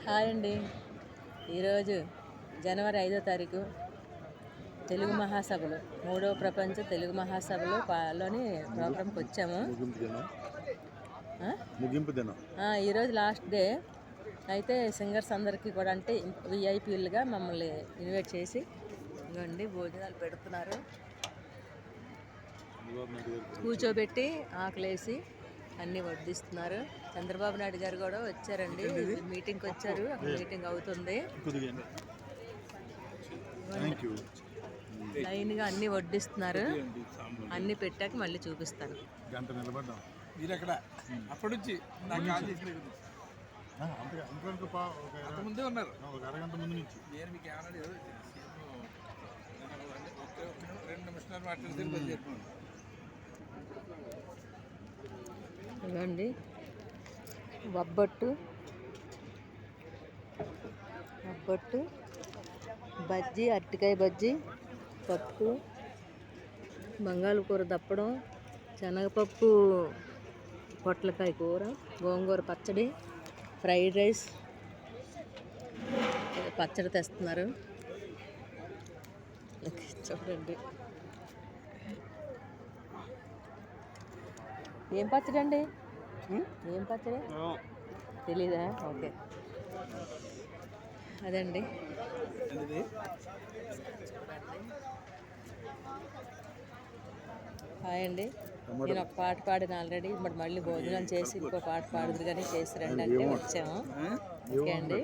Hi అండి. ఈరోజు జనవరి 5వ తారీఖు తెలుగు మహాసభలు 3వ ప్రపంచ తెలుగు మహాసభలు లోని ప్రోగ్రాంకి వచ్చాము. ఈరోజు లాస్ట్ డే అయితే సింగర్స్ అందరికీ కూడా అంటే విఐపీలుగా మమ్మల్ని ఇన్వైట్ చేసి ఇవ్వండి భోజనాలు పెడుతున్నారు. కూర్చోబెట్టి ఆకలేసి అన్నీ వడ్డిస్తున్నారు. చంద్రబాబు నాయుడు గారు కూడా వచ్చారండి, మీటింగ్కి వచ్చారు. మీటింగ్ అవుతుంది. లైన్గా అన్నీ వడ్డిస్తున్నారు. అన్నీ పెట్టాక మళ్ళీ చూపిస్తాను. ముందే ఉన్నారు. ఇవ్వండి బొబ్బట్టు బజ్జీ, అరటికాయ బజ్జీ, పప్పు, బంగాళకూర దప్పడం, శనగపప్పు పొట్లకాయ కూర, గోంగూర పచ్చడి, ఫ్రైడ్ రైస్, పచ్చడి తెస్తున్నారు. చూడండి ఏం పచ్చడి అండి? ఏం పచ్చడి తెలీదా? ఓకే, అదండి. హాయ్ అండి. నేను ఒక పాట పాడిన ఆల్రెడీ. ఇప్పుడు మళ్ళీ భోజనం చేసి ఇంకో పాట పాడుదురు కానీ చేసి రండి అంటే వచ్చాము. ఓకే అండి.